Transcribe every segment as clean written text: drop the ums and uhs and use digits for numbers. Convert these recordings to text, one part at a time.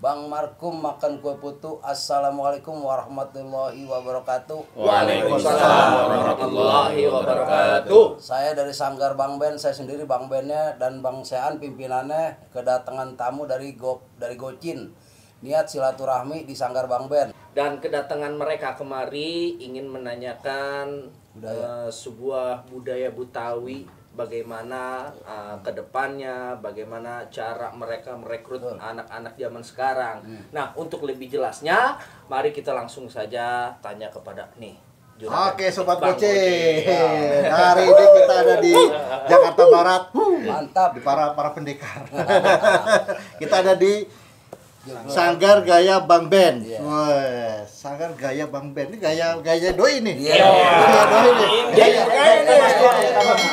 Bang Markum makan kue putu. Assalamualaikum warahmatullahi wabarakatuh. Waalaikumsalam warahmatullahi wabarakatuh. Saya dari Sanggar Bang Ben, saya sendiri Bang Bennya dan Bang Sean pimpinannya kedatangan tamu dari Gocin. Niat silaturahmi di Sanggar Bang Ben. Dan kedatangan mereka kemari ingin menanyakan sebuah budaya Betawi, bagaimana ke depannya, bagaimana cara mereka merekrut anak-anak zaman sekarang. Nah, untuk lebih jelasnya, mari kita langsung saja tanya kepada Juragan. Oke, Sobat Gocin. Hari ini kita ada di Jakarta Barat. Mantap. Di para pendekar. Kita ada di Sanggar Gaya Bang Ben. Wah, Sanggar Gaya Bang Ben. Ini gaya doi nih. Iya. Gaya doi nih.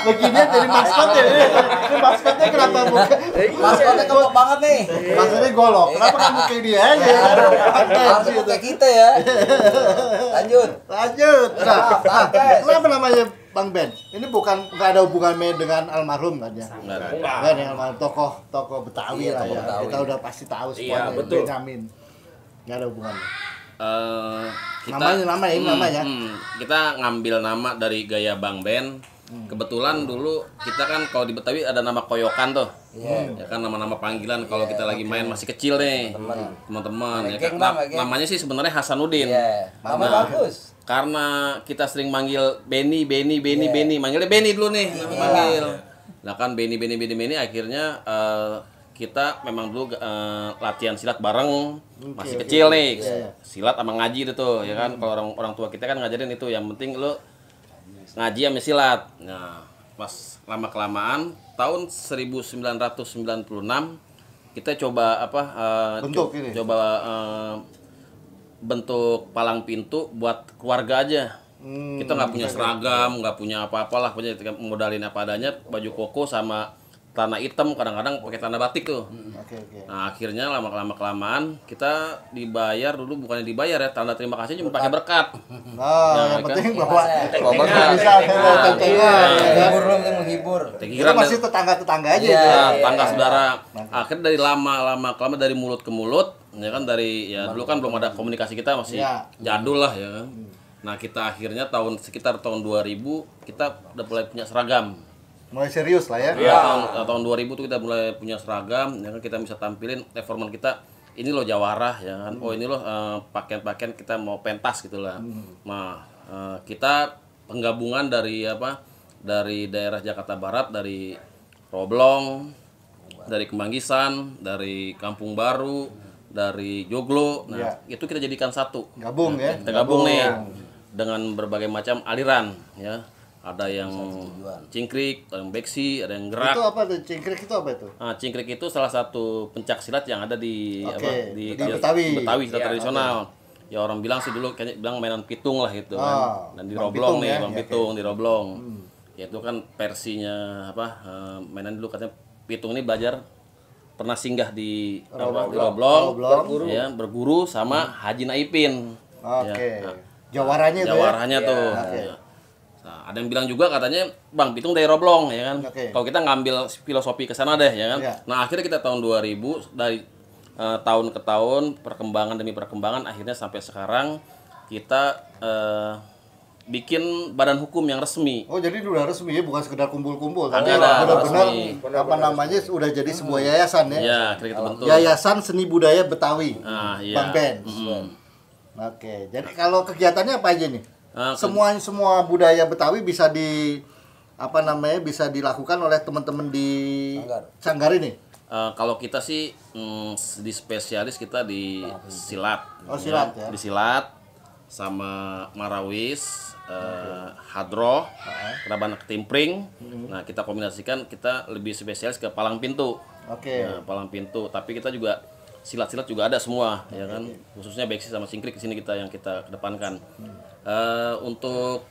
Begini jadi maskotnya. Ini maskotnya kenapa bukan? Maskotnya kebok banget nih. Maksudnya golok. Kenapa kamu kayak dia aja? Harus kayak kita ya. Lanjut. Nah, kenapa namanya Bang Ben? Ini nggak ada hubungannya dengan almarhum kan ya? Nggak ada almarhum, tokoh Betawi lah ya. Betawi. Kita udah pasti tahu semuanya. Iya, betul. Benyamin. Nggak ada hubungannya. Kita namanya. Kita ngambil nama dari gaya Bang Ben. Kebetulan dulu kita kan kalau di Betawi ada nama koyokan tuh. Ya kan nama-nama panggilan kalau kita lagi main masih kecil nih. Teman-teman ya kan. Namanya sih sebenarnya Hasanuddin. Nama bagus. Karena kita sering manggil Beni, manggilnya Beni dulu nih, manggil. Nah kan Beni, akhirnya kita memang dulu latihan silat bareng, masih kecil nih, silat sama ngaji itu tuh, ya kan. Kalau orang tua kita kan ngajarin itu, yang penting lu ngaji sama silat. Nah, pas lama kelamaan tahun 1996 kita coba bentuk palang pintu buat keluarga aja. Kita nggak punya seragam, nggak punya apa-apalah, punya modalin apa adanya, baju koko sama tanah hitam, kadang-kadang pakai tanah batik tuh. Nah, akhirnya lama kelamaan kita dibayar dulu, bukannya dibayar ya, tanda terima kasih cuma pakai berkat. Yang penting bahwa berkat. Menghibur. Itu masih tetangga-tetangga aja. Tetangga saudara. Akhirnya dari lama dari mulut ke mulut, ya kan, dari dulu kan belum ada komunikasi, kita masih jadul lah ya kan. Nah, kita akhirnya sekitar tahun 2000 kita udah mulai punya seragam. Mulai serius lah ya. Tahun 2000 tuh kita mulai punya seragam, ya kan, kita bisa tampilin reforman kita. Ini loh Jawarah ya kan. Oh, ini loh pakaian-pakaian kita mau pentas gitulah. Nah, kita penggabungan dari daerah Jakarta Barat, dari Roblong, dari Kemanggisan, dari Kampung Baru, dari Joglo. Nah, itu kita jadikan satu. Gabung ya. Kita gabung nih dengan berbagai macam aliran ya. Ada yang cingkrik, ada yang beksi, ada yang gerak. Itu apa tuh? Cingkrik itu apa itu? Nah, cingkrik itu salah satu pencak silat yang ada di Betawi silat tradisional. Ya orang bilang sih dulu kayaknya bilang mainan pitung lah gitu kan. Dan di Roblong nih, Bang Pitung di Roblong. Ya itu kan versinya mainan dulu katanya pitung ini belajar pernah singgah di Roblong, berguru sama Haji Naipin. Jawaranya itu. Jawaranya tuh. Nah, ada yang bilang juga katanya Bang Pitung dari Roblong ya kan. Kalau kita ngambil filosofi ke sana deh ya kan. Nah, akhirnya kita tahun 2000 dari tahun ke tahun, perkembangan demi perkembangan, akhirnya sampai sekarang kita bikin badan hukum yang resmi. Oh, jadi udah resmi ya, bukan sekedar kumpul-kumpul, tapi benar-benar udah jadi sebuah yayasan ya. Iya, kita bentuk. Yayasan Seni Budaya Betawi. Bang Ben. Oke, jadi kalau kegiatannya apa aja nih? Semua budaya Betawi bisa bisa dilakukan oleh teman-teman di Sanggar ini. Kalau kita sih di spesialis kita di silat. Oh, silat ya. Di silat sama marawis, hadroh, keraban ketimpring. Nah, kita kombinasikan, kita lebih spesialis ke palang pintu. Nah, palang pintu, tapi kita juga silat-silat juga ada semua, ya kan. Khususnya beksi sama singkrik di sini yang kita kedepankan. Untuk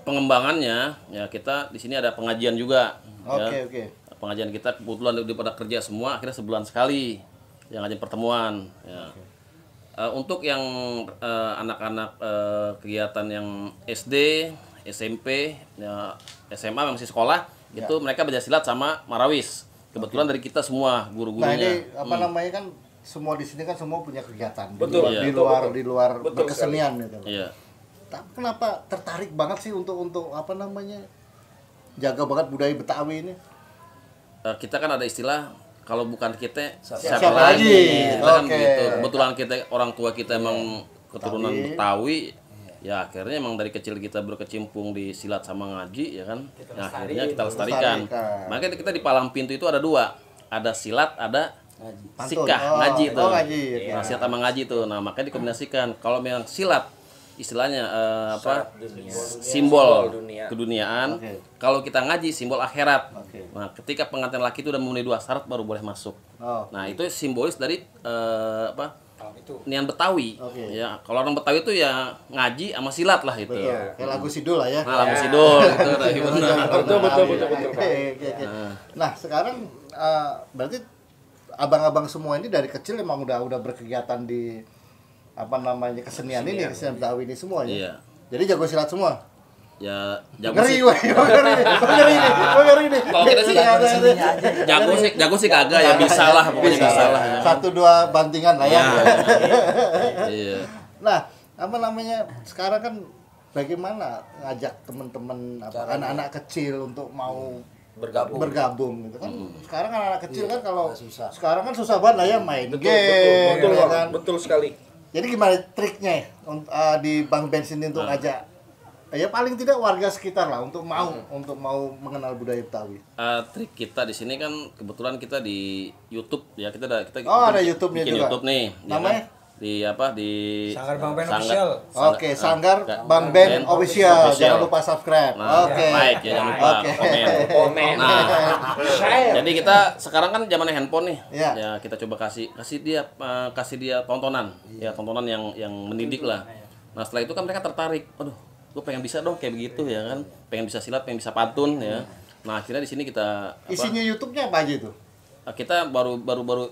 pengembangannya, ya kita di sini ada pengajian juga. Oke. Pengajian kita kebetulan udah pada kerja semua, akhirnya sebulan sekali yang ngajin pertemuan. Ya. Untuk yang anak-anak kegiatan yang SD, SMP, ya, SMA masih sekolah, itu mereka belajar silat sama marawis. Kebetulan dari kita semua guru-gurunya. Nah ini apa namanya kan semua di sini kan semua punya kegiatan Betul, di luar betul berkesenian gitu. Iya. Tapi kenapa tertarik banget sih untuk apa namanya jaga banget budaya Betawi ini? Kita kan ada istilah kalau bukan kita Siapa lagi? Kita kan Oke. gitu. Kebetulan kita orang tua kita emang keturunan Betawi. Ya akhirnya emang dari kecil kita berkecimpung di silat sama ngaji ya kan. Nah, akhirnya kita lestarikan. Makanya kita di palang pintu itu ada 2. Ada silat, ada sikah, ngaji tuh. Ngaji. Nah, silat sama ngaji tuh. Nah, makanya dikombinasikan. Kalau memang silat istilahnya simbol keduniaan. Kalau kita ngaji simbol akhirat. Nah, ketika pengantin laki itu udah memenuhi 2 syarat baru boleh masuk. Nah, itu simbolis dari nian Betawi. Ya, kalau orang Betawi itu ya ngaji sama silat lah itu. Kayak lagu Sidul lah ya. Nah, lagu Sidul itu Betul. Nah, sekarang berarti abang-abang semua ini dari kecil emang udah berkegiatan di apa namanya kesenian ini, kesenian Betawi ini semua ya. Iya. Jadi jago silat semua. Ya, jago Ngeri sih. Ngeri nih. Kalau kita sih jago sih kagak ya, bisa lah pokoknya bisa lah. 1-2 bantingan lah ya. Iya. Nah, apa namanya? Sekarang kan bagaimana ngajak teman-teman anak-anak kecil untuk mau bergabung gitu kan. Sekarang kan anak kecil kan kalau sekarang kan susah banget lah ya main game. Betul sekali. Jadi gimana triknya di Bang Ben sini untuk ngajak ya paling tidak warga sekitar lah untuk mau mengenal budaya Betawi. Trik kita di sini kan kebetulan kita di YouTube ya, kita ada YouTube-nya bikin juga. YouTube nih. Namanya? Di Sanggar Bang Ben Official. Oke, Sanggar Bang Ben Official. Jangan lupa subscribe. Oke. Like ya, jangan lupa komen. Nah, jadi kita sekarang kan zamannya handphone nih. Ya, kita coba kasih dia tontonan. Ya, tontonan yang mendidik lah. Nah, setelah itu kan mereka tertarik. Aduh, gue pengen bisa dong kayak begitu ya kan. Pengen bisa silat, pengen bisa pantun ya. Nah, akhirnya di sini kita isinya YouTube-nya apa aja itu? Kita baru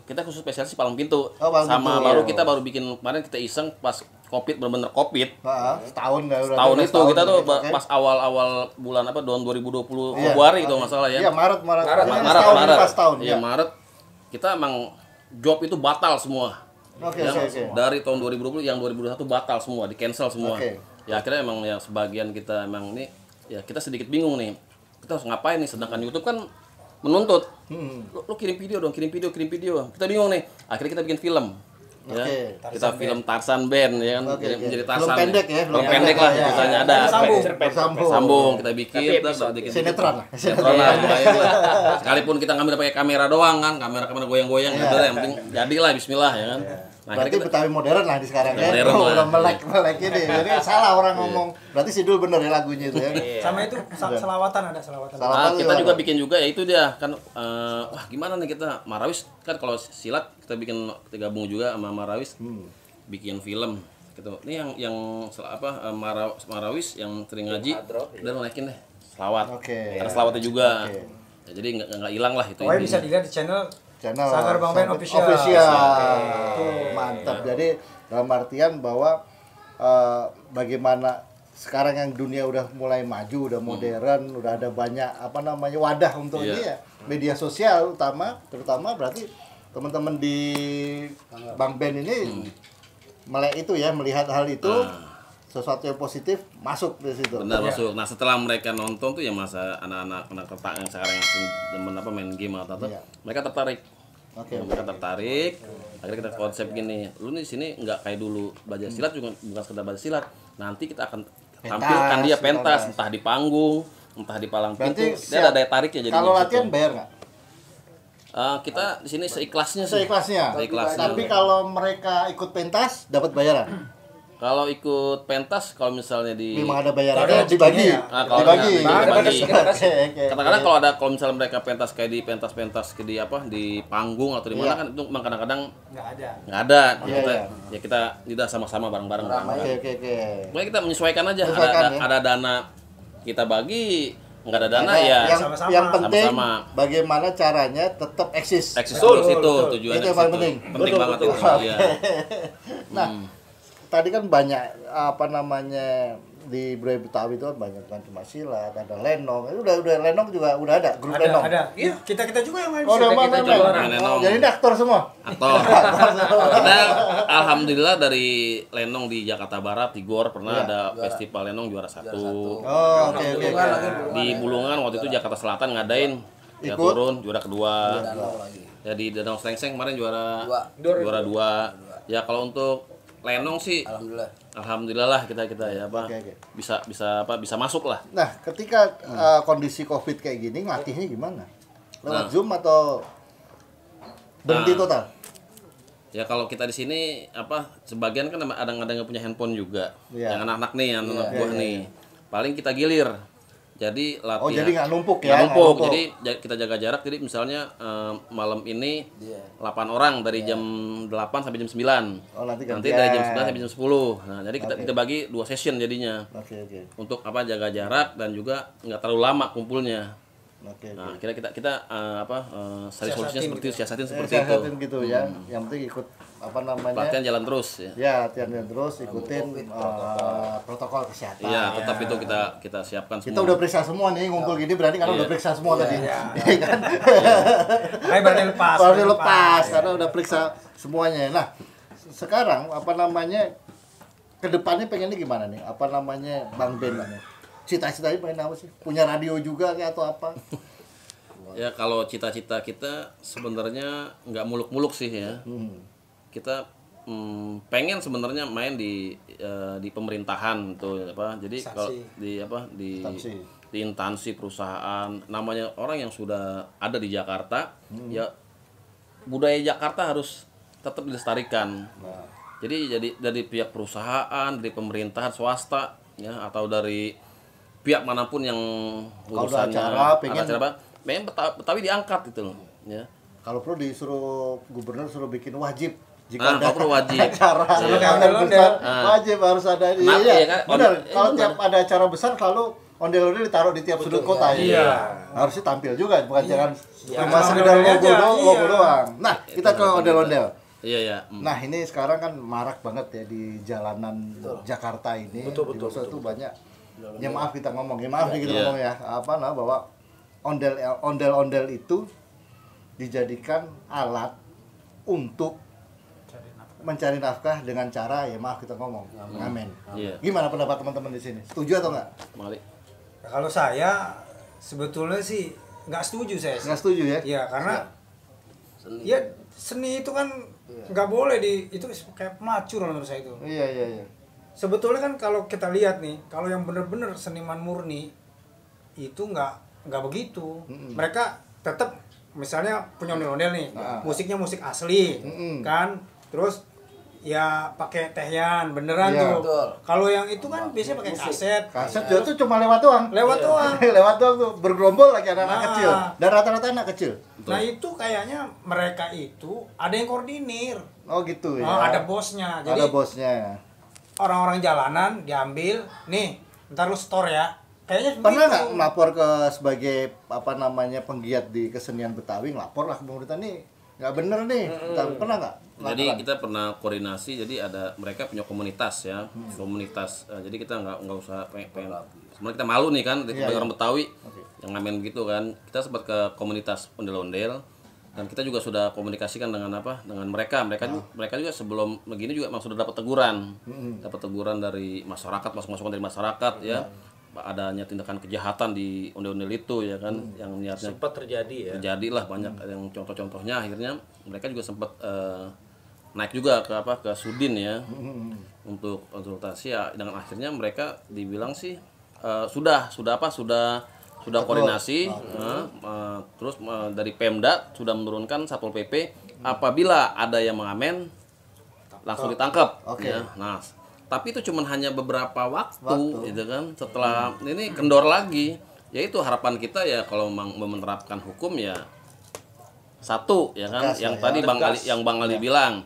kita khusus spesialis palang pintu. Pintu, baru kita baru bikin kemarin kita iseng pas Covid bener-bener Covid. Setahun itu kita tuh pas awal bulan tahun 2020 Februari itu masalah ya. Iya, Maret. Iya, Maret. Kita emang job itu batal semua. Dari tahun 2020 yang 2021 batal semua, di-cancel semua. Ya akhirnya emang ya sebagian kita emang ini ya kita sedikit bingung nih. Kita harus ngapain nih, sedangkan YouTube kan menuntut. Lu kirim video dong, kirim video. Kita bingung nih. Akhirnya kita bikin film. Ya. Kita film Tarzan Band ya kan. Menjadi Tarzan. Belum pendek ya, belum pendek lah ceritanya ada. Sambung kita bikin sinetron lah. Sekalipun kita ngambil pakai kamera doang kan, kamera goyang-goyang gitu yang penting jadilah bismillah ya kan. Nah, berarti Betawi modern lah di sekarang ya. Udah melek ini. Jadi salah orang ngomong. Berarti Sidul bener ya lagunya itu ya. Sama itu selawatan ada. Kita juga bikin juga ya itu dia kan wah gimana nih kita marawis kan kalau silat kita gabung juga sama marawis. Bikin film gitu. Ini yang marawis yang sering ngaji udah naikin deh selawat. Ada selawatnya juga. Ya, jadi nggak hilang lah itu. Pokoknya bisa dilihat di channel Sanggar Bang Ben Official. Mantap. Jadi dalam artian bahwa bagaimana sekarang yang dunia udah mulai maju, udah modern, udah ada banyak wadah untuk ini ya, media sosial terutama berarti teman-teman di Bang Ben ini melihat hal itu sesuatu yang positif masuk di situ. Benar masuk. Nah, setelah mereka nonton tuh ya masa anak-anak yang sekarang yang main game atau apa, mereka tertarik. Mereka tertarik. Akhirnya kita konsep gini, lu nih di sini nggak kayak dulu belajar silat juga bukan sekedar belajar silat. Nanti kita akan tampilkan dia pentas entah di panggung, entah di palang pintu. Dia ada daya tariknya jadi. Kalau latihan bayar nggak? Kita di sini seikhlasnya. Tapi kalau mereka ikut pentas dapat bayaran. Kalau ikut pentas, kalau misalnya memang ada bayarannya dibagi. Dibagi. Kadang-kadang kalau misalnya mereka pentas kayak di pentas di panggung atau di mana kan itu memang kadang-kadang nggak ada. Ya kita tidak sama-sama bareng-bareng. Oke. Pokoknya kita menyesuaikan aja. Ada dana kita bagi. nggak ada dana ya yang penting sama-sama. Bagaimana caranya tetap eksis. Eksis terus itu tujuannya. Itu yang paling penting. Penting banget itu. Ya. Nah, tadi kan banyak apa namanya di budaya Betawi itu kan banyak kan cuma silat, ada lenong. Itu udah lenong juga udah ada grup lenong. Ada. Iya, kita juga yang main. Oh, udah main lenong. Jadi ini aktor semua. Aktor. Kita alhamdulillah dari lenong di Jakarta Barat di GOR pernah ada festival lenong juara 1. Oh, oke. Di Bulungan waktu itu Jakarta Selatan ngadain ya turun juara 2. Ya di Danau Slengseng kemarin juara 2. Ya kalau untuk lenong sih alhamdulillah lah kita ya apa bisa masuk lah. Nah, ketika kondisi Covid kayak gini ngelatihnya gimana? Lewat Zoom atau berhenti total? Ya kalau kita di sini apa sebagian kan ada nggak punya handphone juga. Yang anak-anak nih, anak buah nih. Paling kita gilir. Jadi latihan. Oh, jadi nggak numpuk ya? Nggak numpuk. Jadi kita jaga jarak. Jadi misalnya malam ini 8 orang dari jam 8 sampai jam 9. Oh, nanti dari jam 9 sampai jam 10. Nah, jadi kita bagi 2 session jadinya. Oke. Untuk apa jaga jarak dan juga nggak terlalu lama kumpulnya. Nah, kita cari solusinya seperti itu, siasatin seperti itu. Gitu ya. Yang penting ikut apa namanya? Latihan jalan terus ya. Ya, latihan jalan terus, ikutin protokol kesehatan. Iya, tetap itu kita siapkan semua. Kita udah periksa semua nih ngumpul gini berarti karena udah periksa semua tadi. Iya kan? Berarti lepas karena udah periksa semuanya. Nah, sekarang apa namanya? Kedepannya pengennya gimana nih? Apa namanya Bang Ben ini? Cita-citanya pengen apa sih? Punya radio juga kayak atau apa? Ya kalau cita-cita kita sebenarnya nggak muluk-muluk sih ya. Kita pengen sebenarnya main di pemerintahan tuh apa. Jadi kalau di instansi perusahaan, namanya orang yang sudah ada di Jakarta, ya budaya Jakarta harus tetap dilestarikan. Jadi dari pihak perusahaan, dari pemerintahan swasta ya atau dari pihak manapun yang urusannya acara pengen Betawi diangkat gitu loh ya. Kalau perlu disuruh gubernur suruh bikin wajib jika ada wajib acara wajib harus ada iya. Benar, kalau tiap ada acara besar selalu ondel-ondel ditaruh di tiap sudut kota ya. Harusnya tampil juga bukan jangan cuma sekedar logo doang. Nah, kita ke ondel-ondel. Iya. Nah, ini sekarang kan marak banget ya di jalanan Jakarta ini. Betul. Itu banyak. Ya maaf kita ngomong ya bahwa ondel-ondel itu dijadikan alat untuk mencari nafkah dengan cara ya maaf kita ngomong ngamen. Gimana pendapat teman-teman di sini? Setuju atau enggak? Kalau saya sebetulnya sih nggak setuju saya. Nggak setuju ya? Iya karena seni itu kan nggak boleh itu kayak pelacur menurut saya itu. Iya. Sebetulnya kan kalau kita lihat nih, kalau yang benar-benar seniman murni itu nggak begitu. Mereka tetap misalnya punya ondel-ondel nih, musiknya musik asli, kan, terus ya pakai tehian beneran tuh. Kalau yang itu kan biasanya pakai kaset. Kaset dia tuh cuma lewat doang. Lewat doang tuh bergerombol lagi anak-anak kecil dan rata-rata anak kecil. Nah itu kayaknya mereka itu ada yang koordinir. Oh gitu ya. Ada bosnya. Jadi ada bosnya. Orang-orang jalanan diambil, nih, ntar lu store ya. Kayaknya pernah nggak melapor ke sebagai apa namanya penggiat di kesenian Betawi, ngelapor lah ke pemerintah nih nggak bener nih, pernah nggak? Jadi kita pernah koordinasi, jadi mereka punya komunitas ya, komunitas. Jadi kita nggak usah pengen. Sebenarnya kita malu nih kan, sebagai orang Betawi yang ngamen gitu kan. Kita sempat ke komunitas ondel-ondel. Dan kita juga sudah komunikasikan dengan mereka juga sebelum begini juga memang sudah dapat teguran dari masyarakat, masukan dari masyarakat ya, adanya tindakan kejahatan di ondel-ondel itu ya kan, yang niatnya sempat terjadilah banyak yang contoh-contohnya. Akhirnya mereka juga sempat naik juga ke Sudin ya untuk konsultasi ya, dengan akhirnya mereka dibilang sih sudah koordinasi, terus dari Pemda sudah menurunkan Satpol PP apabila ada yang mengamen langsung ditangkap. Ya. Nah, tapi itu cuma hanya beberapa waktu gitu kan. Setelah ini kendor lagi, yaitu harapan kita ya kalau memang menerapkan hukum ya satu ya kan, yang tadi Bang Ali bilang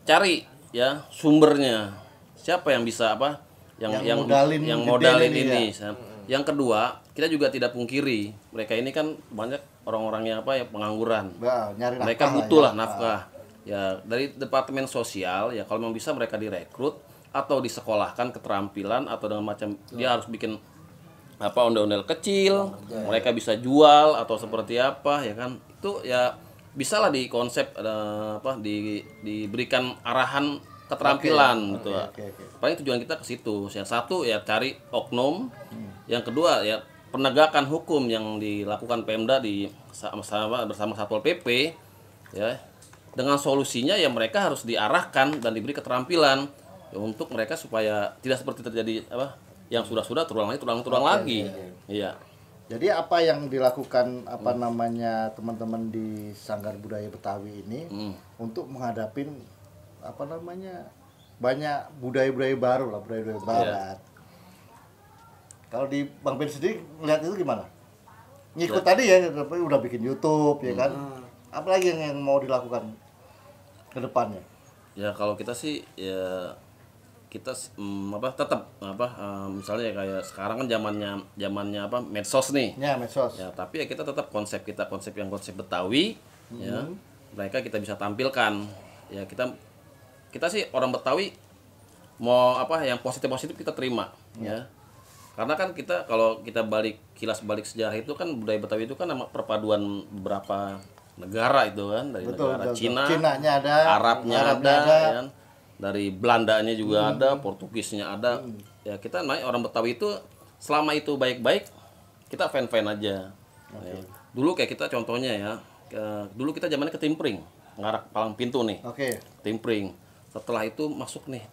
cari ya sumbernya siapa yang bisa yang modalin ini. Yang kedua kita juga tidak pungkiri mereka ini kan banyak orang-orang yang apa ya pengangguran. Nyari Mereka nafkah butuh lah lah nafkah. Ya dari departemen sosial ya kalau memang bisa mereka direkrut atau disekolahkan keterampilan atau dengan macam dia harus bikin apa ondel-ondel kecil, mereka bisa jual atau seperti apa ya kan. Itu ya bisalah di konsep diberikan arahan keterampilan gitu. Paling tujuan kita ke situ. Yang satu ya cari oknum, yang kedua ya penegakan hukum yang dilakukan Pemda bersama Satpol PP ya. Dengan solusinya ya mereka harus diarahkan dan diberi keterampilan ya, untuk mereka supaya tidak seperti terjadi apa yang sudah terulang lagi. Iya. Jadi apa yang dilakukan namanya teman-teman di Sanggar Budaya Betawi ini untuk menghadapin banyak budaya-budaya baru lah, budaya-budaya barat. Kalau di Bang Ben sendiri melihat itu gimana? Ngikut tadi ya, udah bikin YouTube ya kan? Apalagi yang mau dilakukan ke depannya? Ya kalau kita sih ya kita tetap misalnya kayak sekarang kan zamannya medsos nih. Ya, medsos. Ya, tapi ya kita tetap konsep Betawi ya. Mereka kita bisa tampilkan. Ya kita sih orang Betawi mau yang positif kita terima ya. Karena kan kita kalau kita kilas balik sejarah itu kan budaya Betawi itu kan perpaduan beberapa negara itu kan dari negara Cina, Cinanya ada, Arabnya ada. Ya kan? Dari Belandanya juga ada, Portugisnya ada. Ya kita orang Betawi itu selama itu baik-baik kita fan-fan aja. Ya. Dulu kayak kita contohnya ya, dulu kita zamannya ke Timpring, ngarak palang pintu nih. Timpring. Setelah itu masuk nih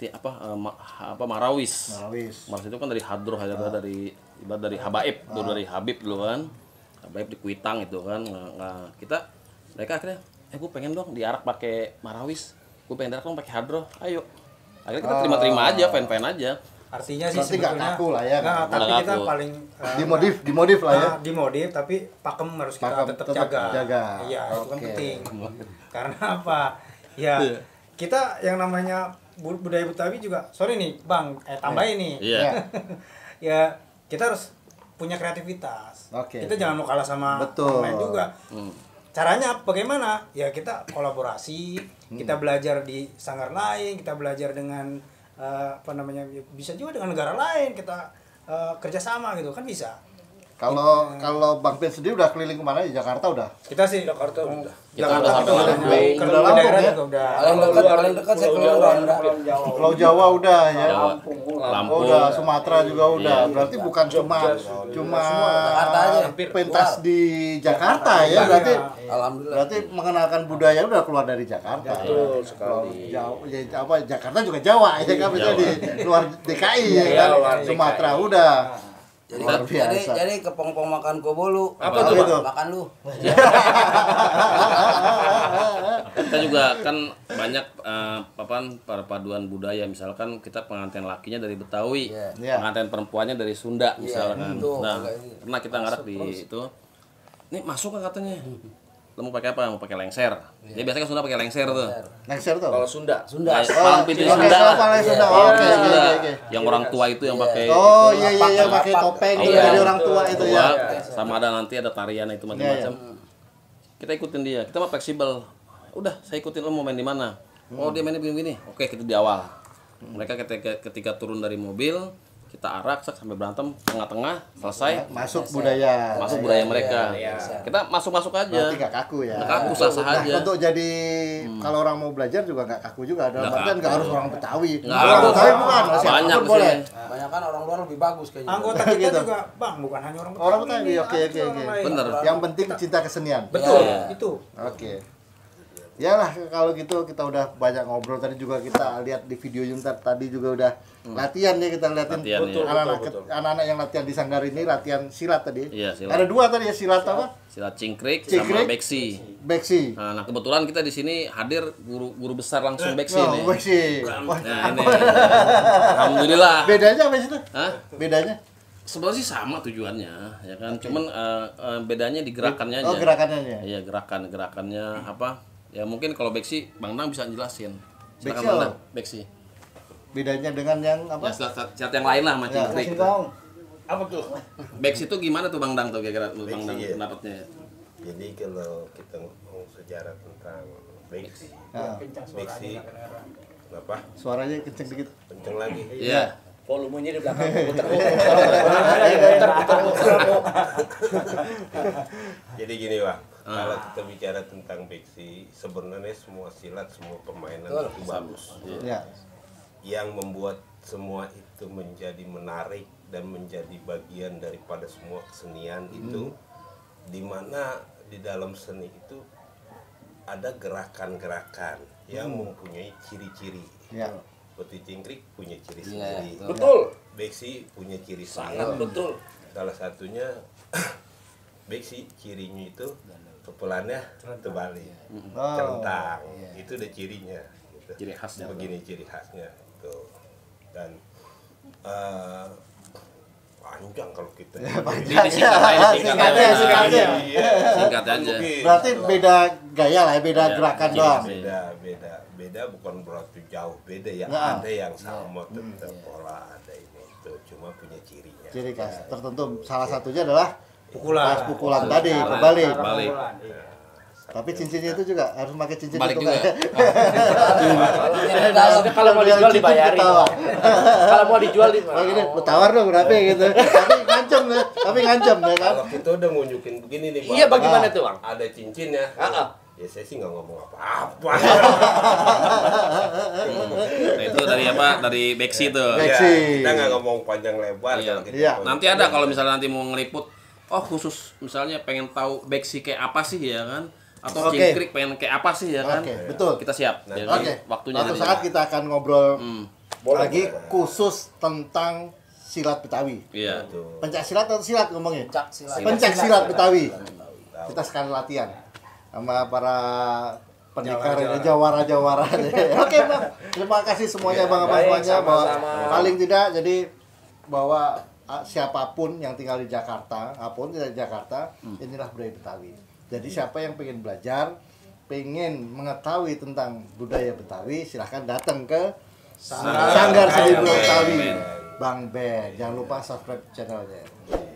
Marawis. Marawis itu kan dari Hadroh dari Habaib, dari Habib dulu kan. Habaib di Kuitang itu kan. Mereka akhirnya gue pengen dong diarak pakai Marawis. Gue pengen diarak dong pakai Hadroh. Ayo. Akhirnya kita terima-terima aja, fan-fan aja. Artinya sih sebetulnya kaku lah ya. Tapi kita paling dimodif lah ya. Dimodif tapi pakem harus kita tetap jaga. Iya, itu kan penting. Karena apa? Ya, kita yang namanya budaya Betawi juga, sorry nih Bang, tambahin nih. Iya. Ya, kita harus punya kreativitas. Kita jangan mau kalah sama orang lain juga. Caranya bagaimana? Ya kita kolaborasi, kita belajar di sanggar lain, kita belajar dengan bisa juga dengan negara lain, kita kerjasama gitu kan bisa. Kalau Bang Ben sendiri udah keliling kemana? Di Jakarta udah? Kita sih Jakarta udah. Jakarta udah. Udah Lampung ya? Paling dekat saya ke Pulau Jawa udah ya. Lampung. Udah, Sumatera juga udah. Berarti bukan cuma Jakarta aja. pentas di Jakarta ya. Berarti alhamdulillah. Berarti mengenalkan budaya udah keluar dari Jakarta. Betul sekali. Jakarta juga Jawa ya kan, bisa di luar DKI ya kan. Sumatera udah. Jadi kepong-pong makan kobolu. Apa tuh, Makan lu. Kita juga kan banyak perpaduan budaya, misalkan kita pengantin lakinya dari Betawi, pengantin perempuannya dari Sunda misalkan. Nah, pernah kita ngarak di itu. Nih masuk kan katanya. Lo mau pakai apa? Mau pakai lengser. Ya biasanya kan Sunda pakai lengser tuh. Lengser tuh. Kalau Sunda. Palang pintu Sunda. Oke. Yang orang tua itu yang pakai iya pakai topeng dari orang tua itu ya. Sama ada nanti ada tarian itu macam-macam. Kita ikutin dia. Kita mah fleksibel. Udah, saya ikutin lo mau main di mana. Oh, dia mainnya begini. Oke, kita di awal. Mereka ketika turun dari mobil, kita arak sampai berantem tengah-tengah selesai masuk budaya mereka. Kita masuk aja. Berarti nggak kaku ya. Nggak kaku, sah aja. Untuk jadi kalau orang mau belajar juga nggak kaku juga. Dalam artian nggak harus orang Betawi. Orang Betawi bukan. Banyak boleh. Banyak kan orang luar lebih bagus kayaknya. Anggota kita juga Bang, bukan hanya orang Betawi. Orang Betawi, oke. Bener. Yang penting cinta kesenian. Betul, itu. Oke. Ya lah kalau gitu kita udah banyak ngobrol, tadi juga kita lihat di video tadi juga udah latihan ya, kita liatin anak-anak yang latihan di Sanggar ini latihan silat tadi. Iya, silat. Ada dua tadi ya, silat apa? Silat cingkrik sama beksi. Nah, kebetulan kita di sini hadir guru besar langsung beksi nih. Beksi. Nah, ini. Alhamdulillah. Bedanya apa sih itu? Hah? Bedanya? Sebenarnya sih sama tujuannya, ya kan. Cuman bedanya di gerakannya aja. Oh, gerakannya. Iya, gerakannya apa? Ya mungkin kalau beksi Bang Nang bisa jelasin. Beksi Bang Nang, beksi. Bedanya dengan yang apa? Ya, silat yang lain lah macam cingkrik. Apa tuh? Beksi itu gimana tuh Bang Dang tuh kira-kira Bang Dang ya. pendapatnya? Jadi kalau kita ngomong sejarah tentang beksi, beksi, kenapa? Suaranya kenceng dikit. Kenceng lagi. Iya. Volumenya di belakang puter. Jadi gini Bang, kalau kita bicara tentang beksi, sebenarnya semua silat, semua permainan itu bagus. Ya. Yang membuat semua itu menjadi menarik dan menjadi bagian daripada semua kesenian itu, di mana di dalam seni itu ada gerakan-gerakan yang mempunyai ciri-ciri. Ya. Seperti cingkrik punya ciri Iya, sendiri. Betul. Beksi punya ciri Sangat sendiri. betul. Salah satunya beksi cirinya itu kepelannya terbalik, centang. Itu udah cirinya. Gitu. Ciri khasnya. Begini ciri khasnya. Gitu. Dan panjang kalau kita. Singkatnya. Singkat aja. Berarti beda gaya lah, beda gerakan doang. Beda bukan berarti jauh beda ya. Nah. Ada yang sama tetap pola ada ini itu cuma punya cirinya. Ciri khas tertentu. Salah satunya adalah pukulan tadi, kebalik. Balik. Tapi cincinnya itu juga harus pakai cincin Balik itu juga. kan? Kalau mau dijual dibayarin. Kalau mau dijual di Oh gini, lu tawar dong berapa gitu. Tapi ngancam ya kan. Kalau kita udah ngunjukin begini nih, Bang. Iya, bagaimana tuh, Bang? Ada cincinnya. Ya saya sih nggak ngomong apa-apa. Nah, itu dari apa? Dari Beksi tuh. Beksi. Ya, kita nggak ngomong panjang lebar. Iya. Kalau kita Iya. ngomong Nanti ada kalau misalnya nanti mau ngeliput, oh khusus misalnya pengen tahu Beksi kayak apa sih ya kan? Atau Oke. cingkrik pengen kayak apa sih ya kan? Oke, betul. Kita siap. Jadi Oke. waktunya Suatu nanti. saat kita akan ngobrol lagi boleh. khusus tentang silat Betawi. Iya. Pencak silat atau silat ngomongnya? Pencak silat. Pencak silat Betawi. Kita sekali latihan sama para pendekar ini jawara-jawara. Oke, Bang. Terima kasih semuanya Bang Abang baik, semuanya bahwa sama-sama. paling tidak jadi bahwa siapapun yang tinggal di Jakarta, apapun tidak di Jakarta, inilah budaya Betawi. Jadi siapa yang pengen belajar, pengen mengetahui tentang budaya Betawi, silahkan datang ke Sanggar Seni Budaya Betawi. Bang Ben, jangan lupa subscribe channelnya.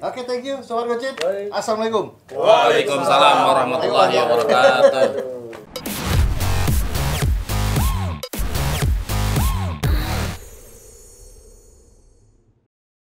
Oke, thank you, Sobat Gocit. Assalamualaikum. Waalaikumsalam warahmatullahi wabarakatuh.